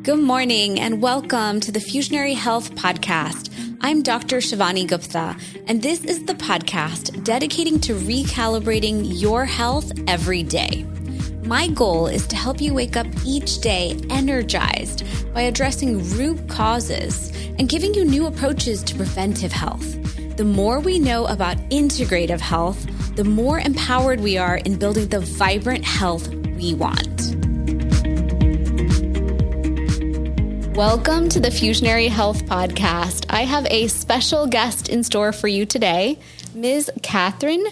Good morning and welcome to the Fusionary Health podcast. I'm Dr. Shivani Gupta, and this is the podcast dedicating to recalibrating your health every day. My goal is to help you wake up each day energized by addressing root causes and giving you new approaches to preventive health. The more we know about integrative health, the more empowered we are in building the vibrant health we want. Welcome to the Fusionary Health podcast. I have a special guest in store for you today, Ms. Kathryn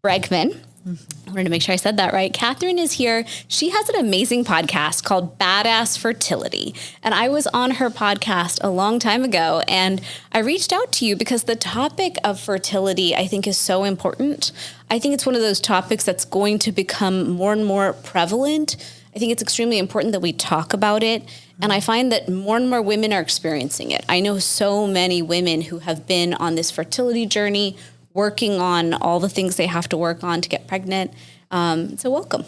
Bregman. I wanted to make sure I said that right. Kathryn is here. She has an amazing podcast called Badass Fertility. And I was on her podcast a long time ago, and I reached out to you because the topic of fertility, I think, is so important. I think it's one of those topics that's going to become more and more prevalent. I think it's extremely important that we talk about it. And I find that more and more women are experiencing it. I know so many women who have been on this fertility journey, working on all the things they have to work on to get pregnant. So welcome.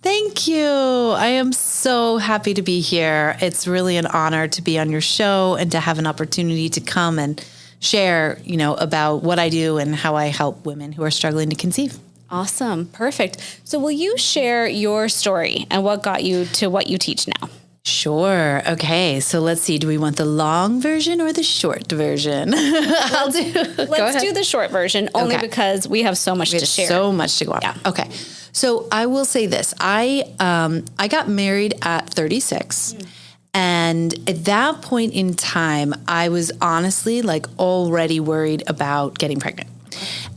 Thank you. I am so happy to be here. It's really an honor to be on your show and to have an opportunity to come and share, about what I do and how I help women who are struggling to conceive. Awesome. Perfect. So will you share your story and what got you to what you teach now? Sure. Okay. So let's see. Do we want the long version or the short version? Let's do the short version only because we have so much to share. So much to go on. Yeah. Okay. So I will say this. I got married at 36. And at that point in time, I was honestly already worried about getting pregnant.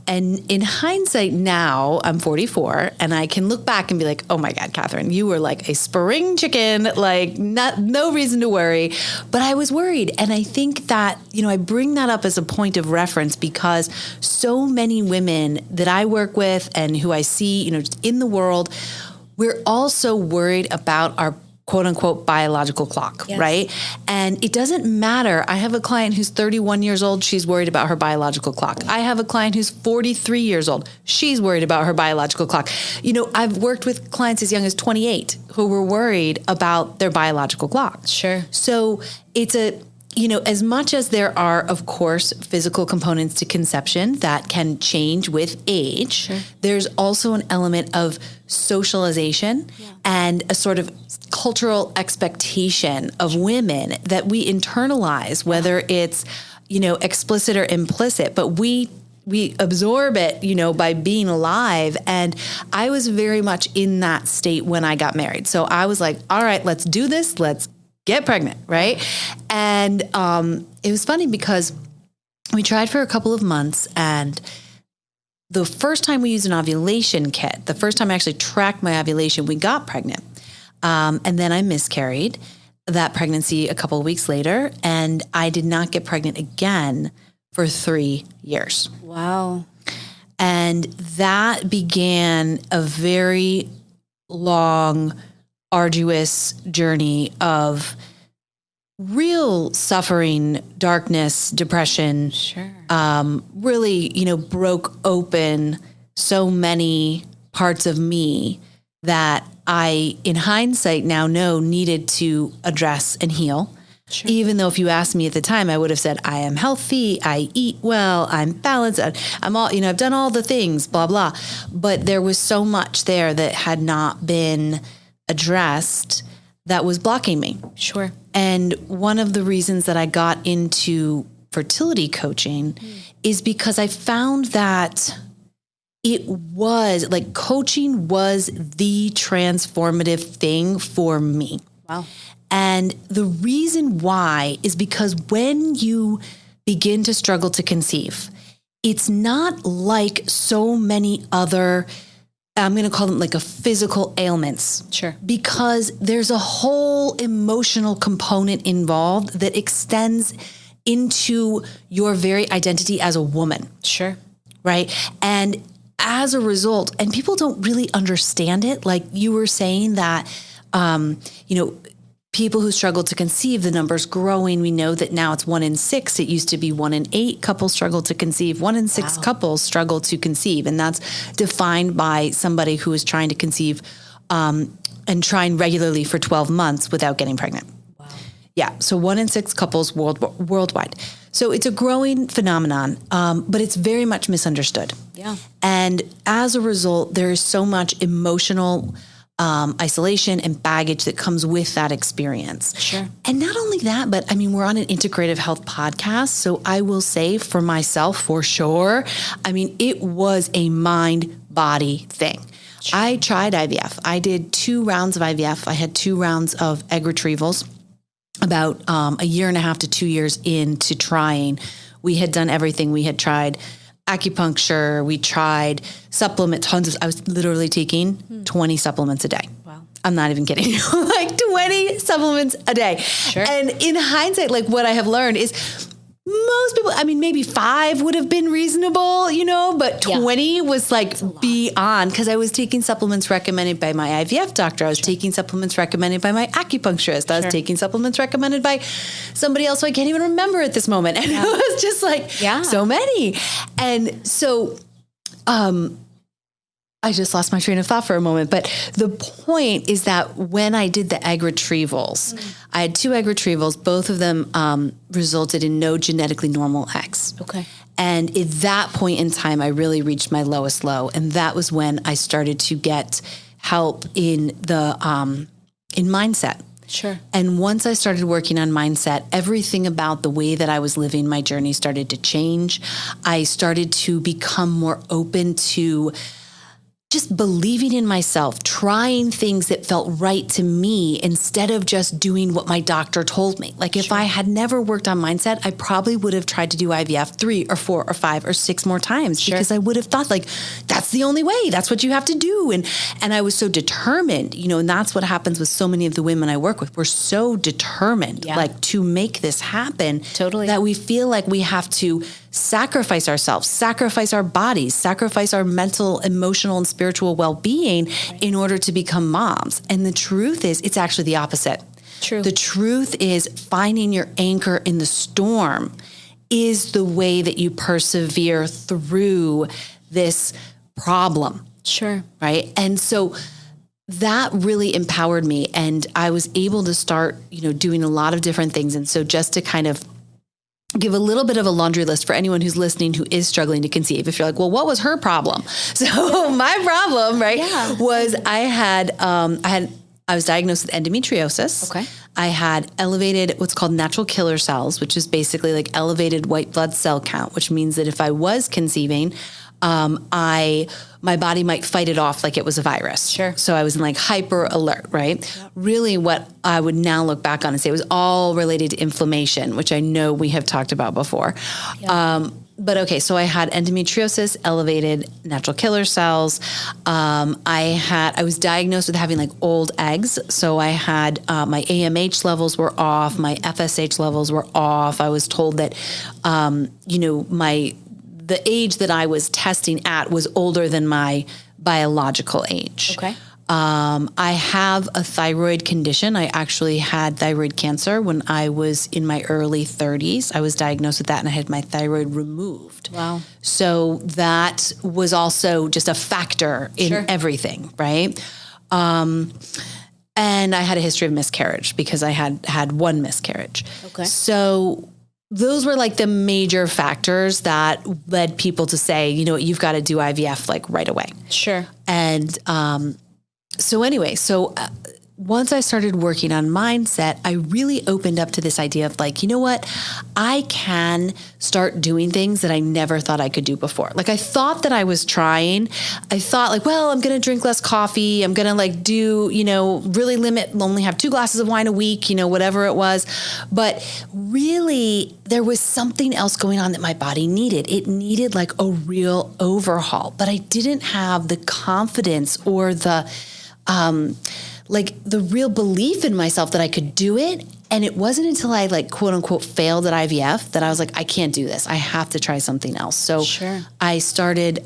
And in hindsight now, I'm 44, and I can look back and be like, oh my God, Kathryn, you were like a spring chicken, no reason to worry. But I was worried. And I think that, I bring that up as a point of reference because so many women that I work with and who I see, in the world, we're also worried about our quote unquote biological clock, yes. Right? And it doesn't matter. I have a client who's 31 years old. She's worried about her biological clock. I have a client who's 43 years old. She's worried about her biological clock. I've worked with clients as young as 28 who were worried about their biological clock. Sure. So it's as much as there are, of course, physical components to conception that can change with age, sure. There's also an element of socialization and a sort of cultural expectation of women that we internalize, whether it's, explicit or implicit, but we absorb it, by being alive. And I was very much in that state when I got married. So I was like, all right, let's do this. Let's get pregnant, right? And it was funny because we tried for a couple of months, and the first time we used an ovulation kit, the first time I actually tracked my ovulation, we got pregnant. And then I miscarried that pregnancy a couple of weeks later, and I did not get pregnant again for 3 years. Wow. And that began a very long, arduous journey of real suffering, darkness, depression. Sure. Really, broke open so many parts of me that I, in hindsight now know needed to address and heal. Sure. Even though if you asked me at the time, I would have said, I am healthy, I eat well, I'm balanced, I'm all, I've done all the things, blah, blah. But there was so much there that had not been addressed that was blocking me. Sure. And one of the reasons that I got into fertility coaching is because I found that it was coaching was the transformative thing for me. Wow. And the reason why is because when you begin to struggle to conceive, it's not like so many other, I'm going to call them a physical ailments. Sure. Because there's a whole emotional component involved that extends into your very identity as a woman. Sure. Right. And as a result, and people don't really understand it, like you were saying that, people who struggle to conceive, the number's growing. We know that now it's 1 in 6. It used to be 1 in 8 couples struggle to conceive. 1 in 6 couples struggle to conceive. And that's defined by somebody who is trying to conceive and trying regularly for 12 months without getting pregnant. Wow. Yeah. So 1 in 6 couples worldwide. So it's a growing phenomenon, but it's very much misunderstood. Yeah. And as a result, there is so much emotional isolation and baggage that comes with that experience. Sure. And not only that, but I mean, we're on an integrative health podcast. So I will say for myself, for sure, I mean, it was a mind-body thing. Sure. I tried IVF. I did 2 rounds of IVF. I had 2 rounds of egg retrievals about a year and a half to 2 years into trying. We had done everything. We had tried acupuncture. We tried supplements, I was literally taking 20 supplements a day. Wow. I'm not even kidding. Like 20 supplements a day. Sure. And in hindsight, like what I have learned is most people, I mean, maybe 5 would have been reasonable, but 20 was like beyond, because I was taking supplements recommended by my IVF doctor. I was taking supplements recommended by my acupuncturist. I was taking supplements recommended by somebody else who I can't even remember at this moment. And it was just like so many. And so, I just lost my train of thought for a moment. But the point is that when I did the egg retrievals, I had 2 egg retrievals. Both of them resulted in no genetically normal eggs. Okay. And at that point in time, I really reached my lowest low. And that was when I started to get help in the in mindset. Sure. And once I started working on mindset, everything about the way that I was living my journey started to change. I started to become more open to just believing in myself, trying things that felt right to me instead of just doing what my doctor told me. Like if I had never worked on mindset, I probably would have tried to do IVF 3 or 4 or 5 or 6 more times because I would have thought like, that's the only way. That's what you have to do. And I was so determined, and that's what happens with so many of the women I work with. We're so determined like to make this happen that we feel like we have to sacrifice ourselves, sacrifice our bodies, sacrifice our mental, emotional, and spiritual well-being in order to become moms. And the truth is, it's actually the opposite. True. The truth is finding your anchor in the storm is the way that you persevere through this problem. Sure. Right. And so that really empowered me, and I was able to start, doing a lot of different things. And so just to kind of give a little bit of a laundry list for anyone who's listening who is struggling to conceive. If you're like, well, what was her problem? So my problem, was I was diagnosed with endometriosis. Okay. I had elevated what's called natural killer cells, which is basically like elevated white blood cell count, which means that if I was conceiving, my body might fight it off like it was a virus. Sure. So I was in like hyper alert, right? Yep. Really what I would now look back on and say it was all related to inflammation, which I know we have talked about before. Yep. But okay, so I had endometriosis, elevated natural killer cells. I was diagnosed with having like old eggs. So I had, my AMH levels were off. My FSH levels were off. I was told that, the age that I was testing at was older than my biological age. Okay. I have a thyroid condition. I actually had thyroid cancer when I was in my early 30s. I was diagnosed with that and I had my thyroid removed. Wow. So that was also just a factor in everything, right? And I had a history of miscarriage because I had 1 miscarriage. Okay. So those were like the major factors that led people to say, you've got to do IVF like right away. Sure. And once I started working on mindset, I really opened up to this idea of like, you know what? I can start doing things that I never thought I could do before. Like I thought that I was trying. I thought like, well, I'm going to drink less coffee. I'm going to like do, really only have 2 glasses of wine a week, whatever it was. But really there was something else going on that my body needed. It needed like a real overhaul, but I didn't have the confidence or the real belief in myself that I could do it. And it wasn't until I like, quote unquote, failed at IVF that I was like, I can't do this. I have to try something else. So I started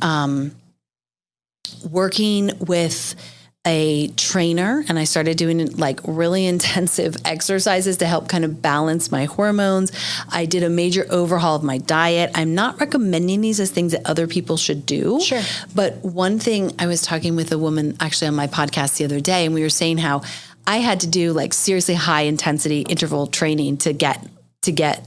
working with a trainer, and I started doing like really intensive exercises to help kind of balance my hormones. I did a major overhaul of my diet. I'm not recommending these as things that other people should do. Sure. But one thing, I was talking with a woman actually on my podcast the other day, and we were saying how I had to do like seriously high intensity interval training to get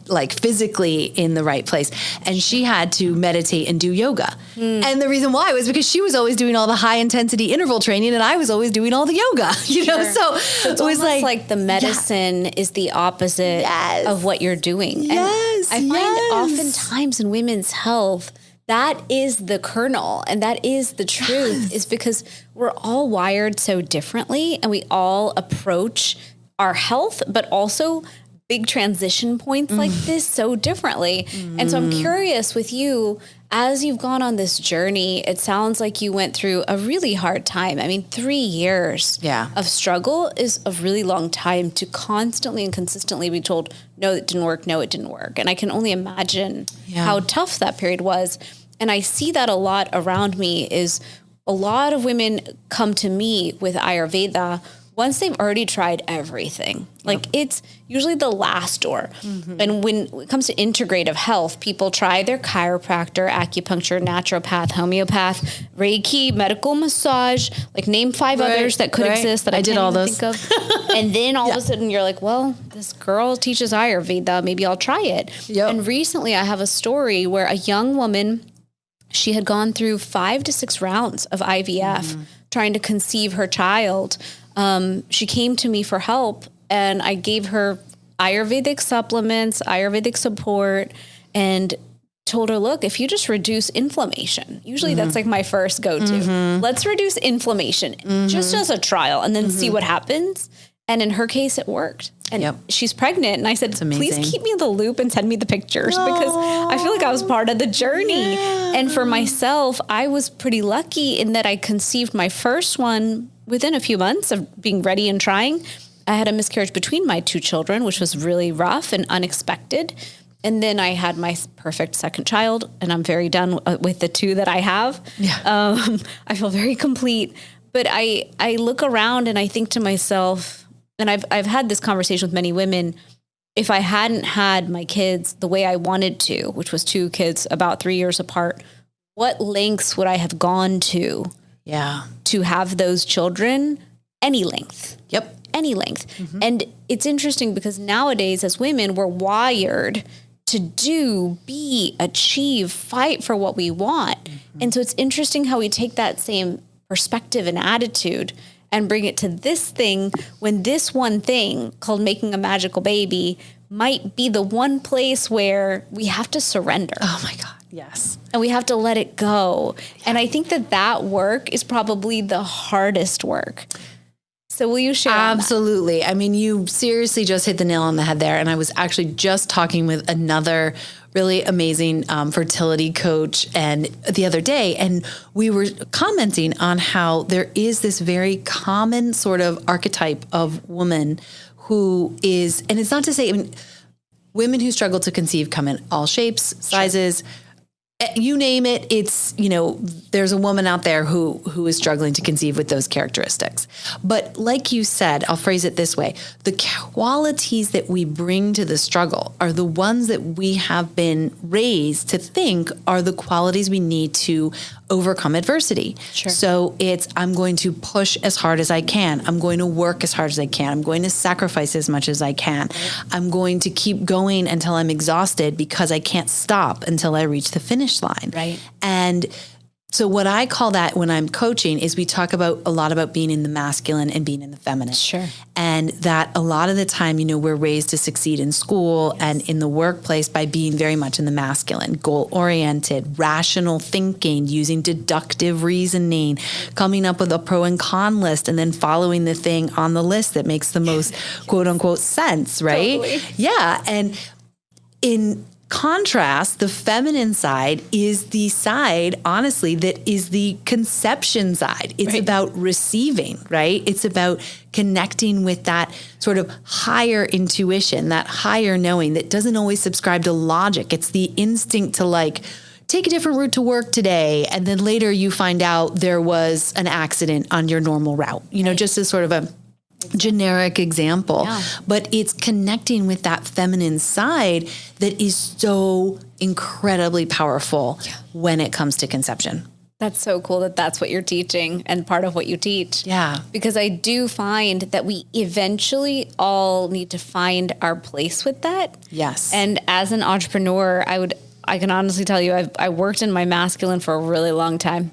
like physically in the right place. And she had to meditate and do yoga. And the reason why was because she was always doing all the high intensity interval training and I was always doing all the yoga, you know? So it's it was like the medicine is the opposite of what you're doing. Yes. And I find oftentimes in women's health, that is the kernel and that is the truth, is because we're all wired so differently and we all approach our health, but also big transition points like this so differently. And so I'm curious with you, as you've gone on this journey, it sounds like you went through a really hard time. I mean, 3 years of struggle is a really long time to constantly and consistently be told, no, it didn't work. No, it didn't work. And I can only imagine how tough that period was. And I see that a lot around me is a lot of women come to me with Ayurveda once they've already tried everything. Like it's usually the last door. And when it comes to integrative health, people try their chiropractor, acupuncture, naturopath, homeopath, Reiki, medical massage, like name 5 others that could exist that I did all those. Think of. And then all of a sudden you're like, well, this girl teaches Ayurveda, maybe I'll try it. And recently I have a story where a young woman, she had gone through 5 to 6 rounds of IVF trying to conceive her child. She came to me for help and I gave her Ayurvedic supplements, Ayurvedic support, and told her, look, if you just reduce inflammation, usually that's like my first go-to. Let's reduce inflammation just as a trial and then see what happens. And in her case, it worked. And she's pregnant. And I said, please keep me in the loop and send me the pictures because I feel like I was part of the journey. And for myself, I was pretty lucky in that I conceived my first one within a few months of being ready and trying. I had a miscarriage between my 2 children, which was really rough and unexpected. And then I had my perfect second child, and I'm very done with the 2 that I have. I feel very complete. But I look around and I think to myself, and I've had this conversation with many women, if I hadn't had my kids the way I wanted to, which was 2 kids about 3 years apart, what lengths would I have gone to have those children? Any length. Any length. And it's interesting because nowadays as women, we're wired to do, be, achieve, fight for what we want. And so it's interesting how we take that same perspective and attitude and bring it to this thing when this one thing called making a magical baby might be the one place where we have to surrender. Oh my God. Yes. And we have to let it go. And I think that work is probably the hardest work. So will you share? Absolutely. I mean, you seriously just hit the nail on the head there. And I was actually just talking with another really amazing fertility coach and the other day, and we were commenting on how there is this very common sort of archetype of woman who is, and it's not to say, I mean, women who struggle to conceive come in all shapes, sizes, you name it. It's, you know, there's a woman out there who is struggling to conceive with those characteristics. But like you said, I'll phrase it this way. The qualities that we bring to the struggle are the ones that we have been raised to think are the qualities we need to overcome adversity. So it's, I'm going to push as hard as I can. I'm going to work as hard as I can. I'm going to sacrifice as much as I can. I'm going to keep going until I'm exhausted because I can't stop until I reach the finish line. And so what I call that when I'm coaching is we talk about a lot about being in the masculine and being in the feminine. And that a lot of the time, you know, we're raised to succeed in school and in the workplace by being very much in the masculine, goal-oriented, rational thinking, using deductive reasoning, coming up with a pro and con list, and then following the thing on the list that makes the most quote unquote sense, right? And in contrast, the feminine side is the side, honestly, that is the conception side. It's about receiving, right? It's about connecting with that sort of higher intuition, that higher knowing that doesn't always subscribe to logic. It's the instinct to like take a different route to work today. And then later you find out there was an accident on your normal route, just as sort of a generic example. Yeah. But it's connecting with that feminine side that is so incredibly powerful when it comes to conception. That's so cool that that's what you're teaching and part of what you teach. Yeah. Because I do find that we eventually all need to find our place with that. Yes. And as an entrepreneur, I can honestly tell you, I worked in my masculine for a really long time.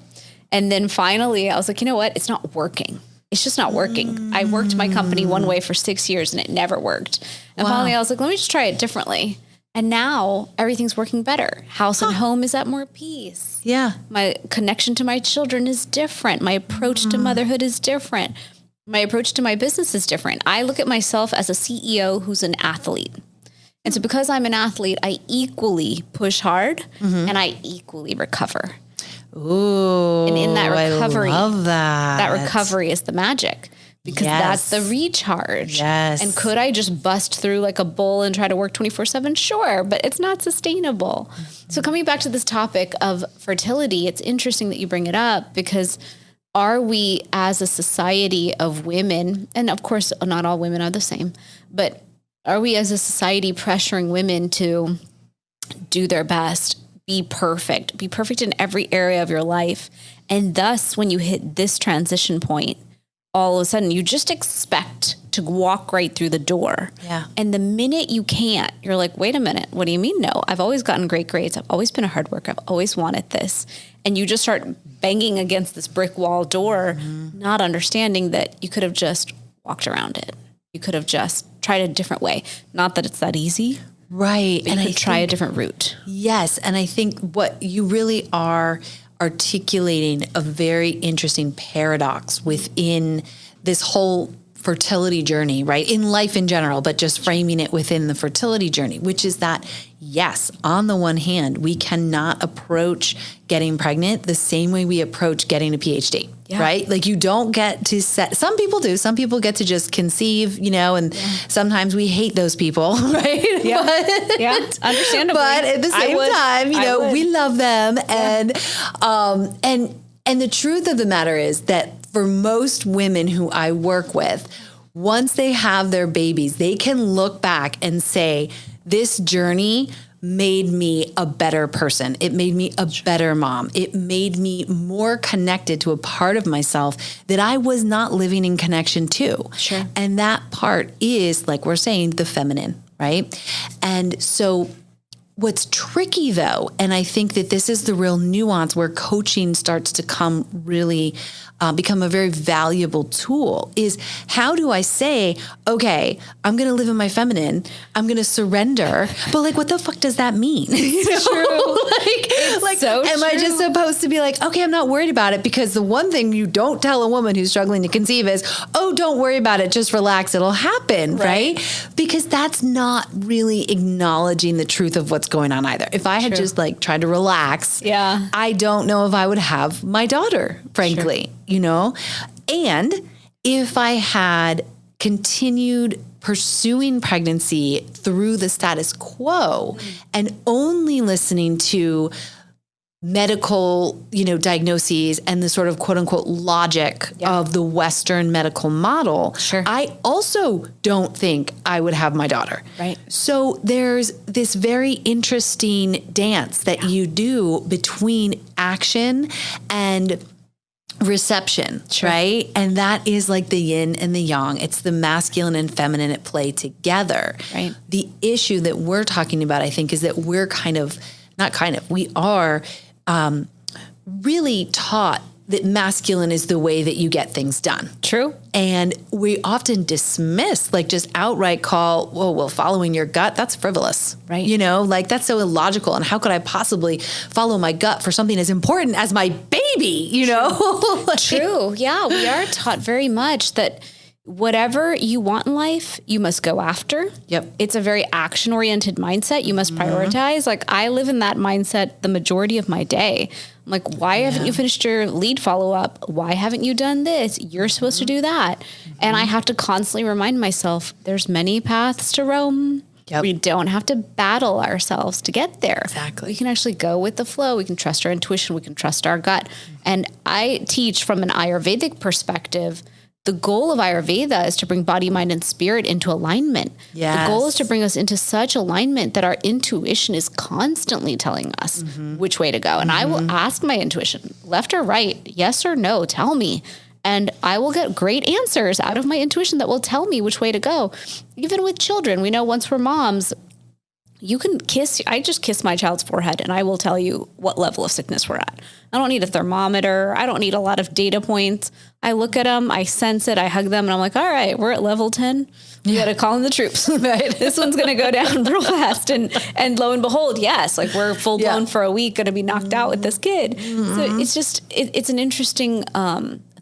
And then finally I was like, you know what? It's not working. It's just not working. I worked my company one way for 6 years and it never worked. And finally I was like, let me just try it differently. And now everything's working better. House and home is at more peace. Yeah. My connection to my children is different. My approach to motherhood is different. My approach to my business is different. I look at myself as a CEO who's an athlete. And so because I'm an athlete, I equally push hard and I equally recover. Ooh. And in that recovery, I love that. That recovery is the magic. Because that's the recharge. Yes. And could I just bust through like a bull and try to work 24/7? Sure, but it's not sustainable. So coming back to this topic of fertility, it's interesting that you bring it up because are we as a society of women, and of course not all women are the same, but are we as a society pressuring women to do their best, be perfect in every area of your life? And thus, when you hit this transition point, all of a sudden you just expect to walk right through the door. Yeah. And the minute you can't, you're like, wait a minute, what do you mean? No, I've always gotten great grades. I've always been a hard worker. I've always wanted this. And you just start banging against this brick wall door, not understanding that you could have just walked around it. You could have just tried a different way. Not that it's that easy. Right. But you could try a different route. Yes. And I think what you really are articulating a very interesting paradox within this whole fertility journey, right? In life in general, but just framing it within the fertility journey, which is that, yes, on the one hand, we cannot approach getting pregnant the same way we approach getting a PhD, right? Like you don't get to set, some people do, some people get to just conceive, and sometimes we hate those people, right? Yeah. Understandably. But at the same time, we love them. Yeah. And the truth of the matter is that for most women who I work with, once they have their babies, they can look back and say, this journey made me a better person. It made me a better mom. It made me more connected to a part of myself that I was not living in connection to. Sure. And that part is, like we're saying, the feminine, right? And so what's tricky though, and I think that this is the real nuance where coaching starts to become a very valuable tool, is how do I say, okay, I'm going to live in my feminine, I'm going to surrender, but like, what the fuck does that mean? True. Am I just supposed to be like, okay, I'm not worried about it? Because the one thing you don't tell a woman who's struggling to conceive is, oh, don't worry about it, just relax, it'll happen, right? Because that's not really acknowledging the truth of what's going on either. If I had just like tried to relax, I don't know if I would have my daughter, frankly. And if I had continued pursuing pregnancy through the status quo and only listening to medical, diagnoses and the sort of quote unquote logic of the Western medical model, I also don't think I would have my daughter. Right. So there's this very interesting dance that you do between action and reception, right? And that is like the yin and the yang. It's the masculine and feminine at play together. Right. The issue that we're talking about, I think, is that we're we are really taught that masculine is the way that you get things done. True. And we often dismiss, like just outright call, well, following your gut, that's frivolous. Right. That's so illogical. And how could I possibly follow my gut for something as important as my baby, True. Yeah. We are taught very much that whatever you want in life, you must go after. Yep. It's a very action-oriented mindset. You must prioritize. Like I live in that mindset the majority of my day. I'm like, why haven't you finished your lead follow-up? Why haven't you done this? You're supposed to do that. And I have to constantly remind myself there's many paths to Rome. Yep. We don't have to battle ourselves to get there. Exactly. We can actually go with the flow. We can trust our intuition. We can trust our gut. And I teach from an Ayurvedic perspective. The goal of Ayurveda is to bring body, mind, and spirit into alignment. Yes. The goal is to bring us into such alignment that our intuition is constantly telling us which way to go. And I will ask my intuition, left or right, yes or no, tell me. And I will get great answers out of my intuition that will tell me which way to go. Even with children, we know once we're moms, you can I just kiss my child's forehead and I will tell you what level of sickness we're at. I don't need a thermometer. I don't need a lot of data points. I look at them, I sense it, I hug them, and I'm like, all right, we're at level 10. We got to call in the troops. Right? This one's going to go down real fast. And lo and behold, yes, like we're full blown for a week, going to be knocked out with this kid. So it's just, it's an interesting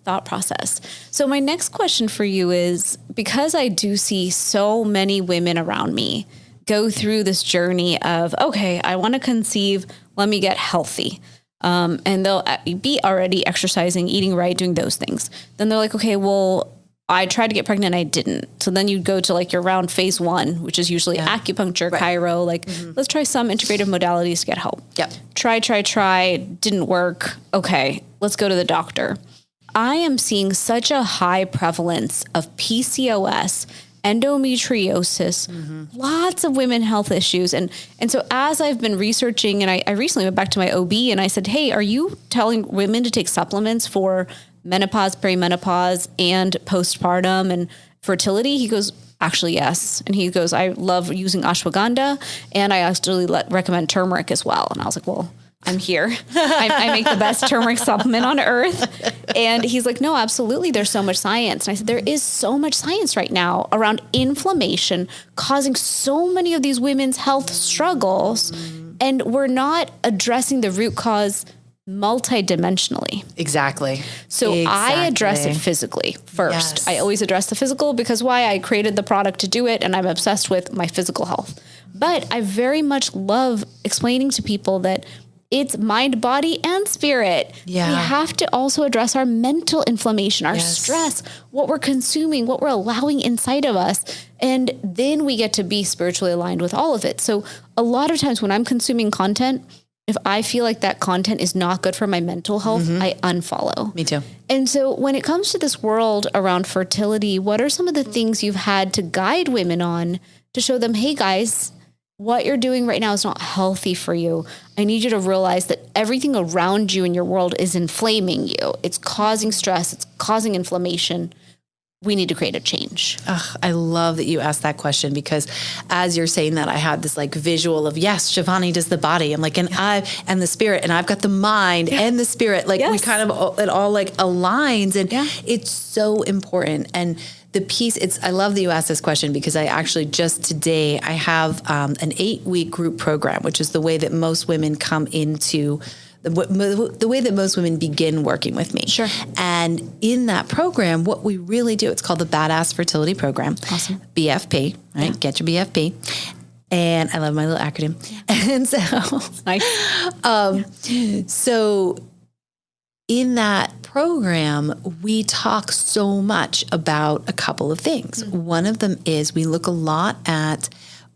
thought process. So my next question for you is, because I do see so many women around me go through this journey of, okay, I want to conceive, let me get healthy. And they'll be already exercising, eating right, doing those things. Then they're like, okay, well, I tried to get pregnant, I didn't. So then you go to like your round phase 1, which is usually acupuncture, chiro, like let's try some integrative modalities to get help. Yep. Try, didn't work. Okay, let's go to the doctor. I am seeing such a high prevalence of PCOS, endometriosis, lots of women health issues. And so as I've been researching, and I recently went back to my OB and I said, hey, are you telling women to take supplements for menopause, perimenopause, and postpartum and fertility? He goes, actually, yes. And he goes, I love using ashwagandha, and I actually recommend turmeric as well. And I was like, well, I'm here. I make the best turmeric supplement on earth. And he's like, no, absolutely. There's so much science. And I said, there is so much science right now around inflammation causing so many of these women's health struggles. And we're not addressing the root cause multidimensionally. Exactly. So I address it physically first. Yes. I always address the physical because why? I created the product to do it, and I'm obsessed with my physical health. But I very much love explaining to people that it's mind, body, and spirit. Yeah. We have to also address our mental inflammation, our stress, what we're consuming, what we're allowing inside of us. And then we get to be spiritually aligned with all of it. So a lot of times when I'm consuming content, if I feel like that content is not good for my mental health, I unfollow. Me too. And so when it comes to this world around fertility, what are some of the things you've had to guide women on to show them, hey guys, what you're doing right now is not healthy for you. I need you to realize that everything around you in your world is inflaming you. It's causing stress. It's causing inflammation. We need to create a change. I love that you asked that question, because as you're saying that, I had this like visual of, yes, Shivani does the body. I'm like, and the spirit, and I've got the mind and the spirit. Like we kind of, it all like aligns, and it's so important. And the piece, I love that you asked this question, because I actually just today, I have an 8-week group program, which is the way that most women come into the way that most women begin working with me. Sure. And in that program, what we really do, it's called the Badass Fertility Program. Awesome. BFP, right? Yeah. Get your BFP. And I love my little acronym. Yeah. And so, nice. So in that program, we talk so much about a couple of things. One of them is we look a lot at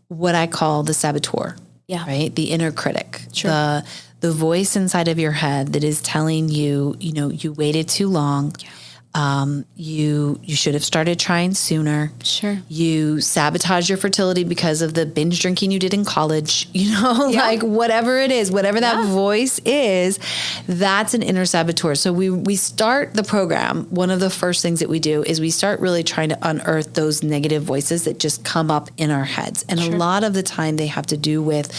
what I call the saboteur. Yeah. Right? The inner critic. Sure. The voice inside of your head that is telling you, you waited too long. Yeah. You should have started trying sooner. Sure. You sabotage your fertility because of the binge drinking you did in college, like whatever it is, whatever that voice is, that's an inner saboteur. So we start the program. One of the first things that we do is we start really trying to unearth those negative voices that just come up in our heads. And a lot of the time they have to do with,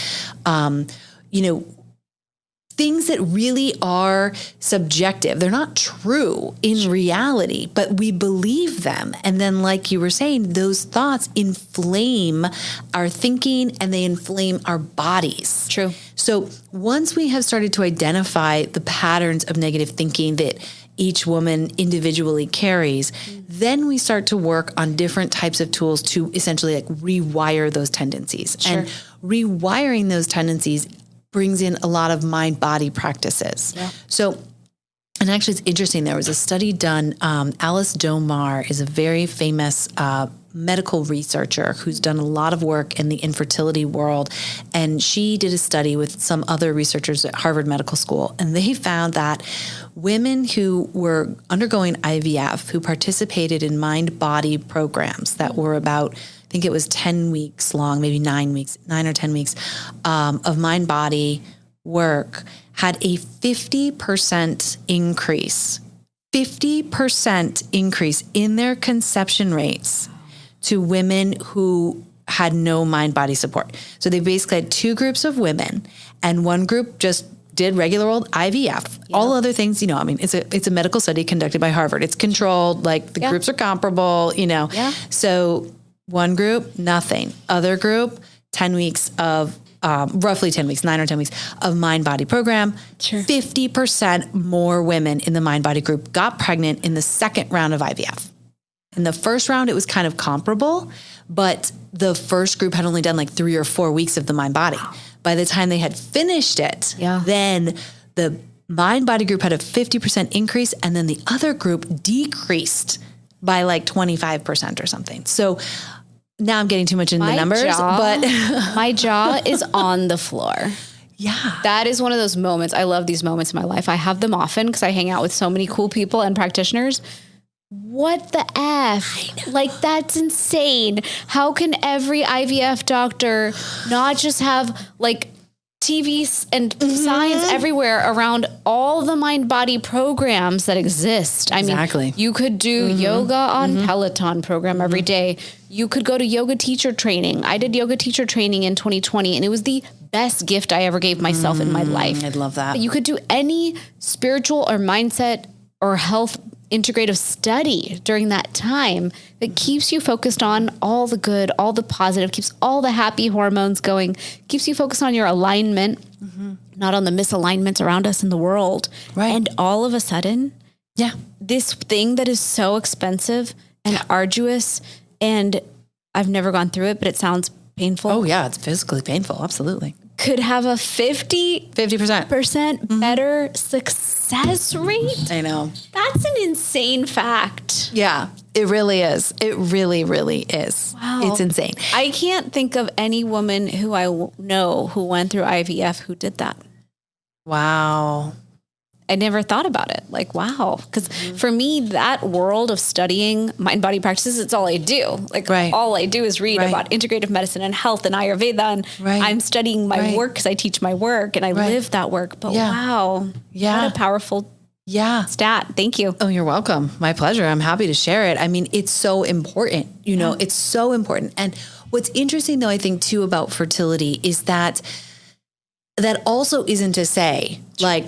things that really are subjective. They're not true in reality, but we believe them. And then, like you were saying, those thoughts inflame our thinking and they inflame our bodies. True. So once we have started to identify the patterns of negative thinking that each woman individually carries, then we start to work on different types of tools to essentially like rewire those tendencies. Sure. And rewiring those tendencies brings in a lot of mind-body practices. Yeah. So And actually, it's interesting. There was a study done. Alice Domar is a very famous medical researcher who's done a lot of work in the infertility world. And she did a study with some other researchers at Harvard Medical School. And they found that women who were undergoing IVF, who participated in mind-body programs that were about, I think it was 10 weeks long, maybe 9 or 10 weeks of mind-body work, had a 50% increase in their conception rates to women who had no mind-body support. So they basically had two groups of women, and one group just did regular old IVF. Yep. All other things, I mean, it's a medical study conducted by Harvard. It's controlled, like the groups are comparable, Yeah. So one group, nothing. Other group, 10 weeks of roughly 10 weeks, 9 or 10 weeks of mind-body program. Sure. 50% more women in the mind-body group got pregnant in the second round of IVF. In the first round, it was kind of comparable, but the first group had only done like 3 or 4 weeks of the mind-body. By the time they had finished it, then the mind-body group had a 50% increase, and then the other group decreased by like 25% or something. So now I'm getting too much into the numbers, but my jaw is on the floor. Yeah. That is one of those moments. I love these moments in my life. I have them often because I hang out with so many cool people and practitioners. What the F? Like, that's insane. How can every IVF doctor not just have like TV and science everywhere around all the mind-body programs that exist? I mean, you could do yoga on Peloton program every day. You could go to yoga teacher training. I did yoga teacher training in 2020, and it was the best gift I ever gave myself in my life. I'd love that. But you could do any spiritual or mindset or health integrative study during that time that keeps you focused on all the good, all the positive, keeps all the happy hormones going, keeps you focused on your alignment, not on the misalignments around us in the world. Right. And all of a sudden, this thing that is so expensive and arduous, and I've never gone through it, but it sounds painful. Oh yeah, it's physically painful. Absolutely. Could have a 50% better success rate. I know. That's an insane fact. Yeah, it really is. It really, really is. Wow. It's insane. I can't think of any woman who I know who went through IVF who did that. Wow. I never thought about it. Like, wow. Because for me, that world of studying mind-body practices, it's all I do. Like, all I do is read about integrative medicine and health and Ayurveda. And I'm studying my work because I teach my work and I live that work. But wow. Yeah. What a powerful stat. Thank you. Oh, you're welcome. My pleasure. I'm happy to share it. I mean, it's so important. It's so important. And what's interesting, though, I think, too, about fertility is that also isn't to say, like,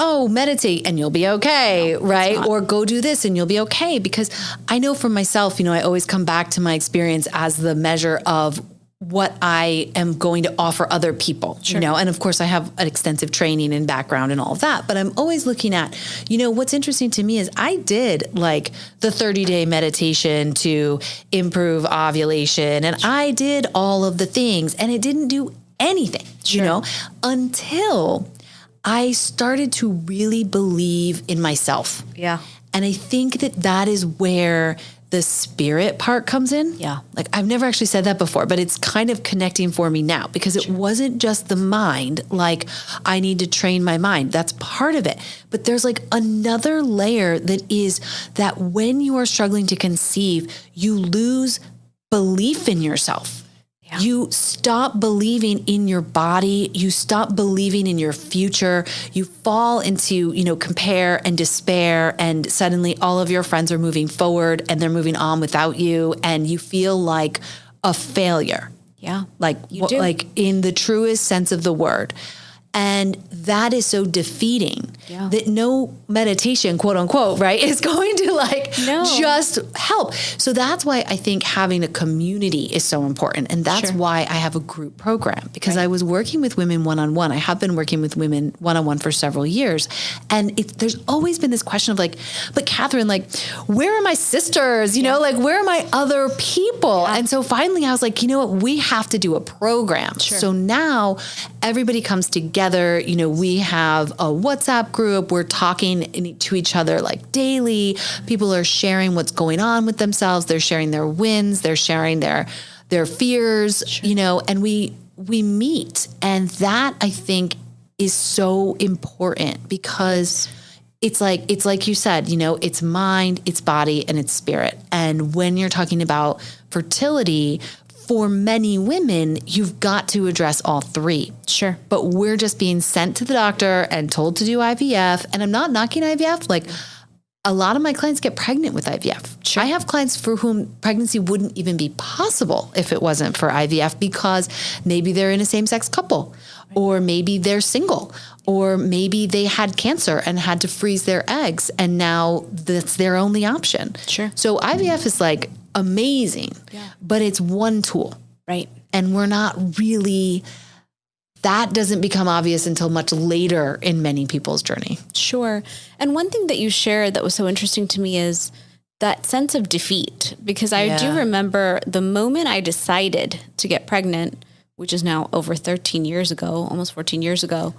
oh, meditate and you'll be okay, right? Or go do this and you'll be okay. Because I know for myself, I always come back to my experience as the measure of what I am going to offer other people, and of course I have an extensive training and background and all of that, but I'm always looking at, what's interesting to me is I did like the 30-day meditation to improve ovulation, and I did all of the things, and it didn't do anything, until I started to really believe in myself. Yeah. And I think that is where the spirit part comes in. Yeah. Like, I've never actually said that before, but it's kind of connecting for me now, because it wasn't just the mind. Like, I need to train my mind. That's part of it. But there's like another layer that is that when you are struggling to conceive, you lose belief in yourself. You stop believing in your body. You stop believing in your future. You fall into, compare and despair. And suddenly all of your friends are moving forward and they're moving on without you. And you feel like a failure. Yeah. Like in the truest sense of the word. And that is so defeating that no meditation, quote unquote, right, is going to just help. So that's why I think having a community is so important. And that's why I have a group program, because I was working with women one-on-one. I have been working with women one-on-one for several years. And there's always been this question of like, but Kathryn, like, where are my sisters? Like, where are my other people? And so finally I was like, you know what, we have to do a program. So now everybody comes together. We have a WhatsApp group. group. We're talking to each other like daily. People are sharing what's going on with themselves. They're sharing their wins. They're sharing their fears, and we meet. And that, I think, is so important because it's like you said, it's mind, it's body, and it's spirit. And when you're talking about fertility, for many women, you've got to address all three. Sure. But we're just being sent to the doctor and told to do IVF. And I'm not knocking IVF. Like, a lot of my clients get pregnant with IVF. Sure. I have clients for whom pregnancy wouldn't even be possible if it wasn't for IVF, because maybe they're in a same-sex couple, or maybe they're single, or maybe they had cancer and had to freeze their eggs, and now that's their only option. Sure. So IVF is like amazing, but it's one tool. Right. And we're not really, that doesn't become obvious until much later in many people's journey. Sure. And one thing that you shared that was so interesting to me is that sense of defeat, because I do remember the moment I decided to get pregnant, which is now over 13 years ago, almost 14 years ago.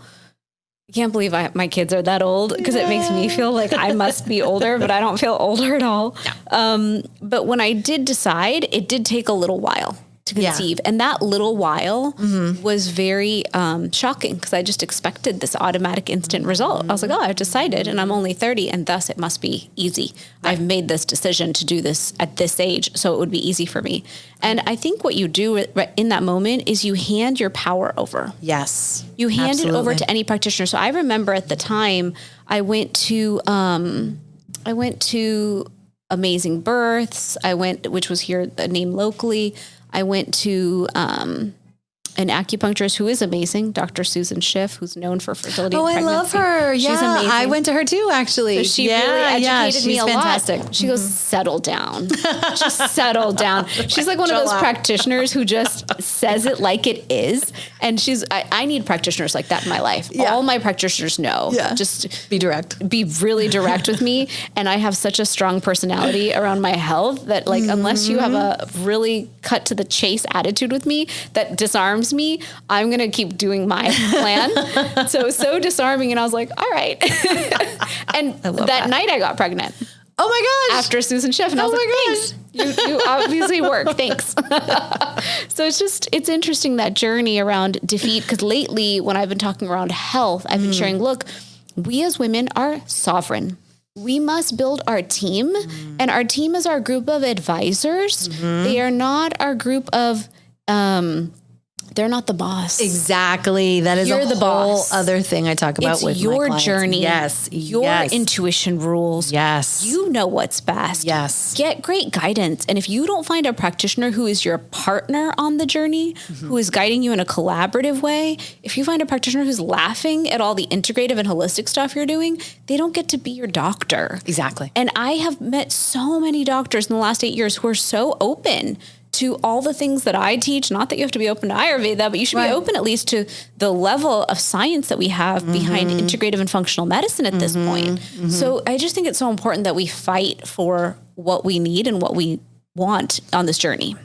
I can't believe my kids are that old, because it makes me feel like I must be older, but I don't feel older at all. No. But when I did decide, it did take a little while to conceive. And that little while was very shocking, because I just expected this automatic instant result. I was like, oh, I've decided, and I'm only 30, and thus it must be easy. Right. I've made this decision to do this at this age, so it would be easy for me. And I think what you do in that moment is you hand your power over. Yes. You hand it over to any practitioner. So I remember at the time I went to Amazing Births. Which was here, the name locally. I went to an acupuncturist who is amazing, Dr. Susan Schiff, who's known for fertility and pregnancy. I love her. She's amazing. I went to her too, actually. So she really educated me a fantastic. lot. She goes, settle down. Just settle down. She's like one of those practitioners who just says it like it is. And I need practitioners like that in my life. Yeah. All my practitioners know. Yeah. Just be direct. Be really direct with me. And I have such a strong personality around my health that, like, unless you have a really cut to the chase attitude with me that disarms me, I'm going to keep doing my plan. So disarming. And I was like, all right. And that night I got pregnant. Oh my gosh. After Susan Schiff. And I was like, thanks. You obviously work. Thanks. So it's interesting, that journey around defeat. Because lately when I've been talking around health, I've been sharing, look, we as women are sovereign. We must build our team, and our team is our group of advisors. They are not our group of, they're not the boss. Exactly. That is You're the whole boss. Other thing I talk about with your my clients. journey. Yes. Your intuition rules. Yes. You know what's best. Yes. Get great guidance. And if you don't find a practitioner who is your partner on the journey, who is guiding you in a collaborative way, if you find a practitioner who's laughing at all the integrative and holistic stuff you're doing, they don't get to be your doctor. Exactly. And I have met so many doctors in the last 8 years who are so open to all the things that I teach. Not that you have to be open to Ayurveda, but you should be open at least to the level of science that we have behind integrative and functional medicine at this point. So I just think it's so important that we fight for what we need and what we want on this journey.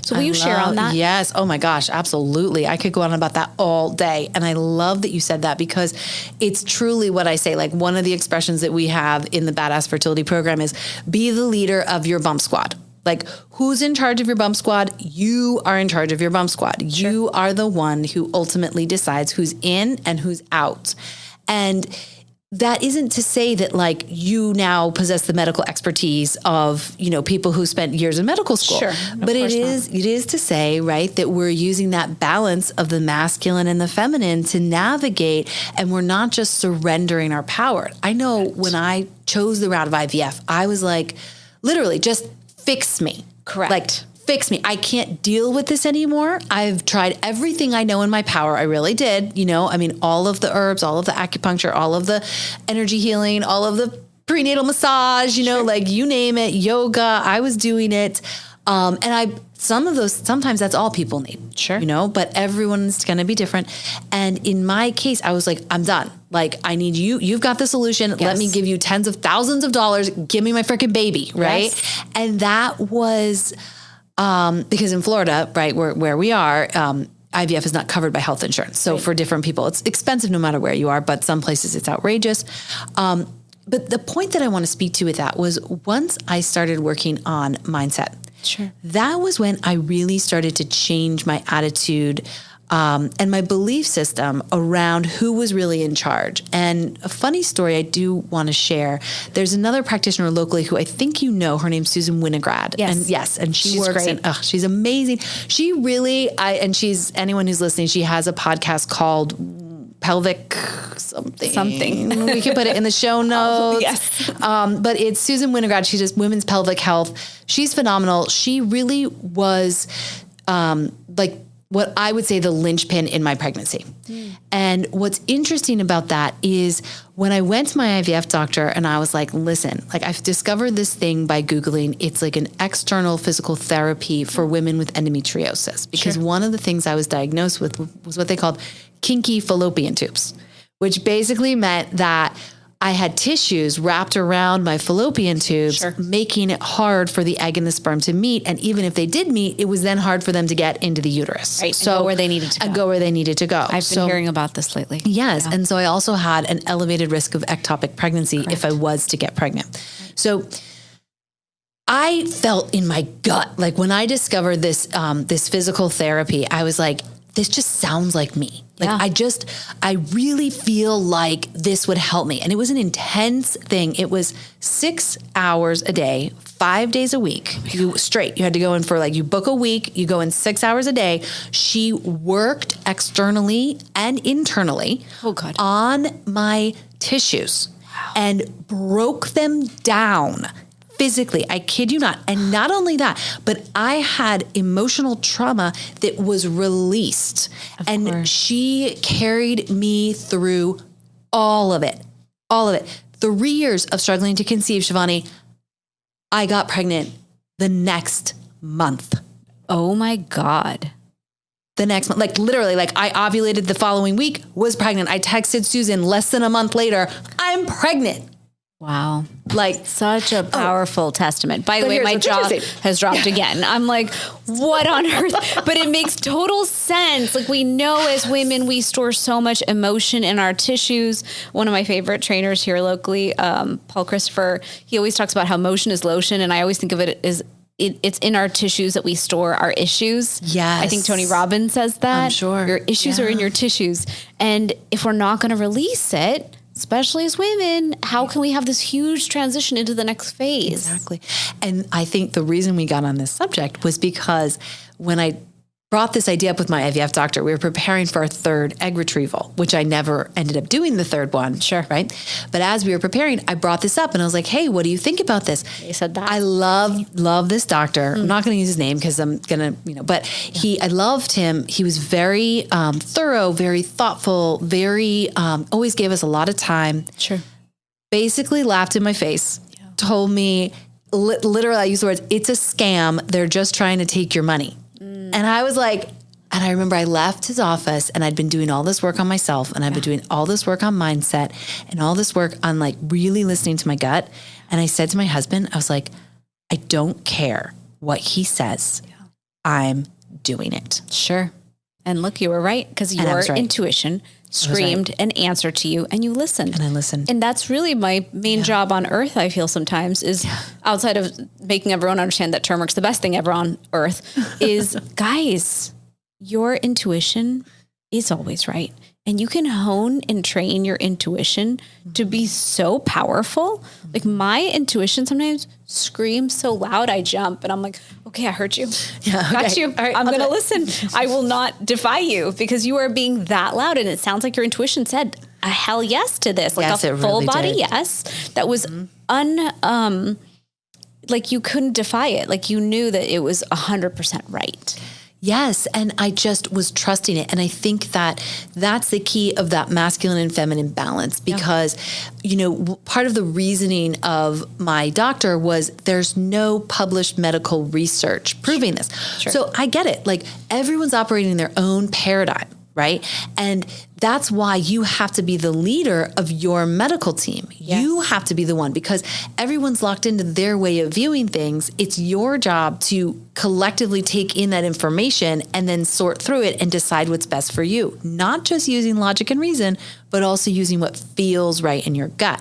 So will you share on that? Yes. Oh my gosh, absolutely. I could go on about that all day. And I love that you said that, because it's truly what I say. Like, one of the expressions that we have in the Badass Fertility program is be the leader of your bump squad. Like, who's in charge of your bump squad? You are in charge of your bump squad. Sure. You are the one who ultimately decides who's in and who's out. And that isn't to say that, like, you now possess the medical expertise of, people who spent years in medical school. Sure. But it is to say, right, that we're using that balance of the masculine and the feminine to navigate, and we're not just surrendering our power. I know when I chose the route of IVF, I was like, literally, just fix me. Correct. Like, fix me. I can't deal with this anymore. I've tried everything I know in my power. I really did. All of the herbs, all of the acupuncture, all of the energy healing, all of the prenatal massage, like, you name it, yoga. I was doing it. Sometimes that's all people need. Sure. But everyone's going to be different. And in my case, I was like, I'm done. Like, I need you. You've got the solution. Yes. Let me give you tens of thousands of dollars. Give me my freaking baby. Right. Yes. And that was, because in Florida, right, where we are, IVF is not covered by health insurance. So for different people, it's expensive no matter where you are, but some places it's outrageous. But the point that I want to speak to with that was once I started working on mindset, that was when I really started to change my attitude and my belief system around who was really in charge. And a funny story I do want to share. There's another practitioner locally who I think you know. Her name's Susan Winograd. And she's works great. She's amazing. She really, she's, anyone who's listening, she has a podcast called Pelvic something. We can put it in the show notes. But it's Susan Winograd. She does women's pelvic health. She's phenomenal. She really was like what I would say the linchpin in my pregnancy. And what's interesting about that is when I went to my IVF doctor and I was like, listen, like I've discovered this thing by Googling. It's like an external physical therapy for women with endometriosis. Because one of the things I was diagnosed with was what they called kinky fallopian tubes, which basically meant that I had tissues wrapped around my fallopian tubes, making it hard for the egg and the sperm to meet. And even if they did meet, it was then hard for them to get into the uterus. Right. So where they needed to go. And go where they needed to go. I've been hearing about this lately. Yes. Yeah. And so I also had an elevated risk of ectopic pregnancy if I was to get pregnant. So I felt in my gut, like when I discovered this, this physical therapy, I was like, this just sounds like me. Like I really feel like this would help me. And it was an intense thing. It was 6 hours a day, 5 days a week. You had to go in for you book a week, you go in 6 hours a day. She worked externally and internally on my tissues and broke them down. Physically, I kid you not. And not only that, but I had emotional trauma that was released. She carried me through all of it. 3 years of struggling to conceive, Shivani. I got pregnant the next month. Oh my God. The next month, literally, I ovulated the following week, was pregnant. I texted Susan less than a month later, I'm pregnant. Wow. Such a powerful testament. By the way, my jaw has dropped again. I'm like, what on earth? But it makes total sense. We know as women, we store so much emotion in our tissues. One of my favorite trainers here locally, Paul Christopher, he always talks about how motion is lotion. And I always think of it as it's in our tissues that we store our issues. Yes. I think Tony Robbins says that. I'm sure. Your issues are in your tissues. And if we're not going to release it, especially as women, how can we have this huge transition into the next phase? Exactly. And I think the reason we got on this subject was because when I brought this idea up with my IVF doctor, we were preparing for our third egg retrieval, which I never ended up doing the third one. Right. But as we were preparing, I brought this up and I was like, hey, what do you think about this? He said that. I love this doctor. I'm not going to use his name because I'm going to, but I loved him. He was very thorough, very thoughtful, very, always gave us a lot of time. Basically laughed in my face, told me, literally, I use the words, it's a scam. They're just trying to take your money. And I was like, and I remember I left his office and I'd been doing all this work on myself and I've been doing all this work on mindset and all this work on really listening to my gut. And I said to my husband, I was like, I don't care what he says. I'm doing it. And look, you were right because your intuition screamed an answer to you and you listened. And I listened. And that's really my main job on earth, I feel sometimes, is outside of making everyone understand that turmeric's the best thing ever on earth, is guys, your intuition is always right. And you can hone and train your intuition to be so powerful. My intuition sometimes screams so loud, I jump and I'm like, okay, I heard you. Got you. All right, I'm going to listen. I will not defy you because you are being that loud. And it sounds like your intuition said a hell yes to this. Yes, a full really body did. yes. That was you couldn't defy it. You knew that it was 100% right. Yes. And I just was trusting it. And I think that that's the key of that masculine and feminine balance because, part of the reasoning of my doctor was there's no published medical research proving this. So I get it. Everyone's operating in their own paradigm, right? And that's why you have to be the leader of your medical team. Yes. You have to be the one, because everyone's locked into their way of viewing things. It's your job to collectively take in that information and then sort through it and decide what's best for you. Not just using logic and reason, but also using what feels right in your gut.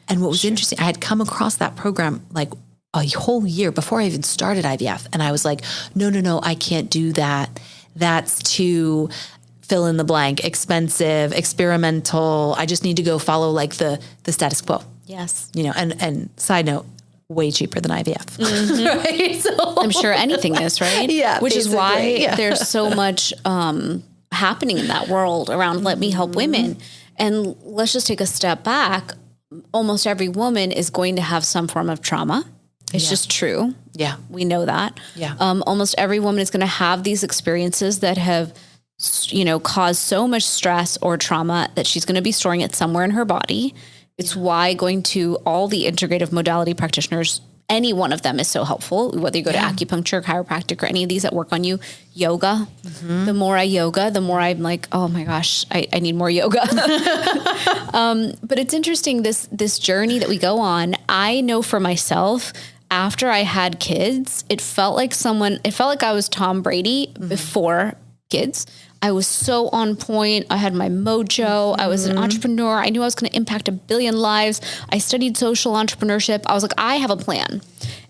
And what was interesting, I had come across that program like a whole year before I even started IVF. And I was like, no, I can't do that. That's too fill in the blank, expensive, experimental. I just need to go follow like the status quo. Yes. You know, and side note, way cheaper than IVF. Mm-hmm. Right? So, I'm sure anything is, right? Yeah. Which is why there's so much happening in that world around let me help women. And let's just take a step back. Almost every woman is going to have some form of trauma. It's just true. Yeah. We know that. Yeah. Almost every woman is going to have these experiences that have, caused so much stress or trauma that she's going to be storing it somewhere in her body. It's why going to all the integrative modality practitioners, any one of them is so helpful, whether you go to acupuncture, chiropractic, or any of these that work on you, yoga. Mm-hmm. The more I yoga, the more I'm like, oh my gosh, I need more yoga. But it's interesting, this journey that we go on. I know for myself, after I had kids, it felt like I was Tom Brady before kids. I was so on point. I had my mojo. I was an entrepreneur. I knew I was going to impact 1 billion lives. I studied social entrepreneurship. I was like, I have a plan.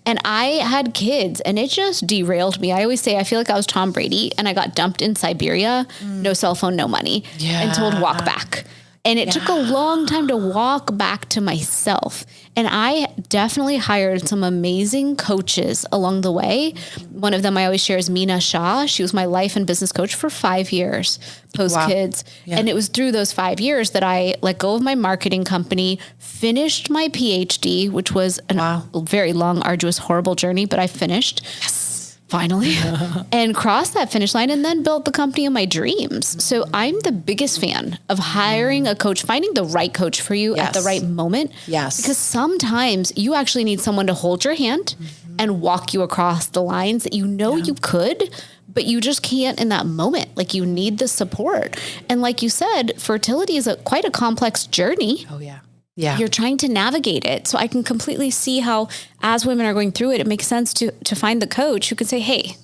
And I had kids and it just derailed me. I always say, I feel like I was Tom Brady and I got dumped in Siberia, no cell phone, no money, and told walk back. And it took a long time to walk back to myself. And I definitely hired some amazing coaches along the way. One of them I always share is Meena Shah. She was my life and business coach for 5 years post kids. Yeah. And it was through those 5 years that I let go of my marketing company, finished my PhD, which was a very long, arduous, horrible journey, but I finished. Yes. Finally, and crossed that finish line and then built the company of my dreams. So I'm the biggest fan of hiring a coach, finding the right coach for you at the right moment. Yes. Because sometimes you actually need someone to hold your hand and walk you across the lines that you could, but you just can't in that moment. Like you need the support. And like you said, fertility is quite a complex journey. Oh yeah. Yeah. You're trying to navigate it. So I can completely see how as women are going through it, it makes sense to find the coach who can say, hey,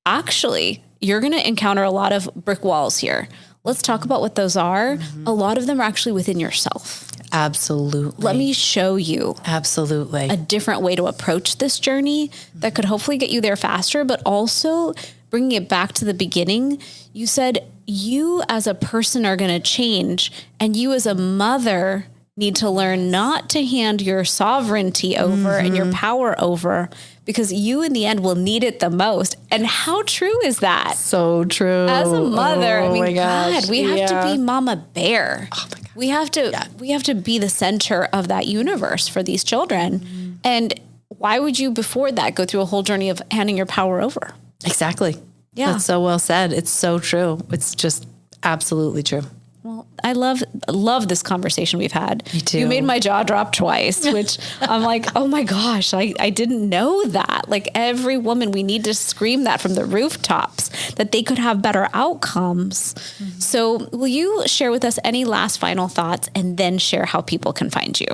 actually, you're going to encounter a lot of brick walls here. Let's talk about what those are. Mm-hmm. A lot of them are actually within yourself. Absolutely. Let me show you a different way to approach this journey that could hopefully get you there faster, but also bringing it back to the beginning. You said you as a person are going to change, and you as a mother need to learn not to hand your sovereignty over and your power over, because you in the end will need it the most. And how true is that? So true. As a mother, God, we have to be mama bear. Oh my God. We have to be the center of that universe for these children. And why would you before that go through a whole journey of handing your power over? Exactly. Yeah. That's so well said. It's so true. It's just absolutely true. Well, I love this conversation we've had. Me too. You made my jaw drop twice, which I'm like, oh my gosh, I didn't know that. Like every woman, we need to scream that from the rooftops that they could have better outcomes. Mm-hmm. So will you share with us any last final thoughts and then share how people can find you?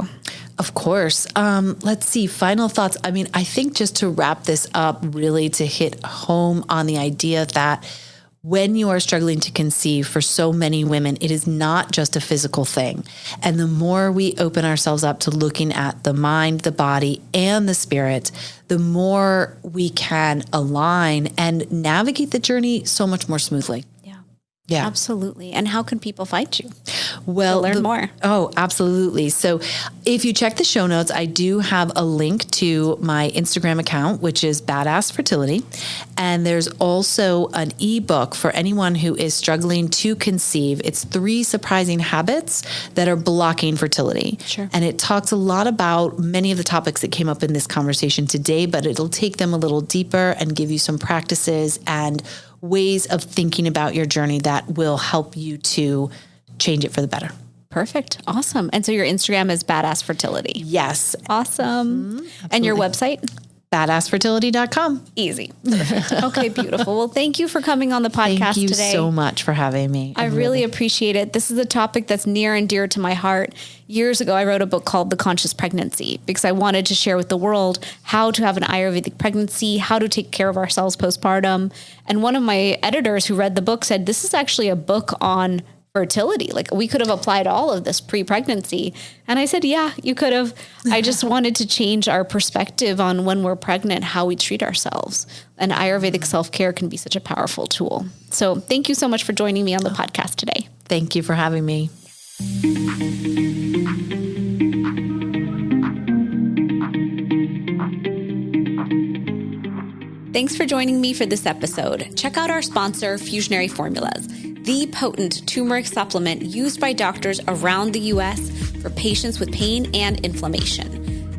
Of course. Let's see. Final thoughts. I mean, I think just to wrap this up, really to hit home on the idea that when you are struggling to conceive, for so many women, it is not just a physical thing. And the more we open ourselves up to looking at the mind, the body, and the spirit, the more we can align and navigate the journey so much more smoothly. Yeah, absolutely. And how can people find you? Well, learn more. Oh, absolutely. So if you check the show notes, I do have a link to my Instagram account, which is Badass Fertility. And there's also an ebook for anyone who is struggling to conceive. It's 3 surprising habits that are blocking fertility. Sure. And it talks a lot about many of the topics that came up in this conversation today, but it'll take them a little deeper and give you some practices and ways of thinking about your journey that will help you to change it for the better. Perfect. Awesome. And so your Instagram is Badass Fertility. Yes. Awesome. Mm-hmm. And your website? badassfertility.com. Easy. Perfect. Okay, beautiful. Well, thank you for coming on the podcast Thank you today. so much for having me. I really appreciate it. This is a topic that's near and dear to my heart. Years ago, I wrote a book called The Conscious Pregnancy because I wanted to share with the world how to have an Ayurvedic pregnancy, how to take care of ourselves postpartum. And one of my editors who read the book said, this is actually a book on fertility. Like, we could have applied all of this pre-pregnancy. And I said, yeah, you could have. I just wanted to change our perspective on when we're pregnant, how we treat ourselves. And Ayurvedic self-care can be such a powerful tool. So thank you so much for joining me on the podcast today. Thank you for having me. Thanks for joining me for this episode. Check out our sponsor, Fusionary Formulas, the potent turmeric supplement used by doctors around the U.S. for patients with pain and inflammation.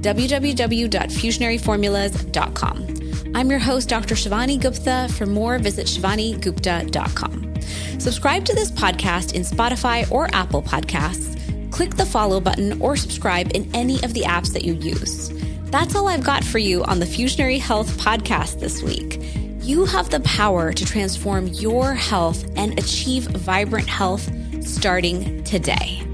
www.fusionaryformulas.com. I'm your host, Dr. Shivani Gupta. For more, visit shivanigupta.com. Subscribe to this podcast in Spotify or Apple Podcasts. Click the follow button or subscribe in any of the apps that you use. That's all I've got for you on the Fusionary Health podcast this week. You have the power to transform your health and achieve vibrant health starting today.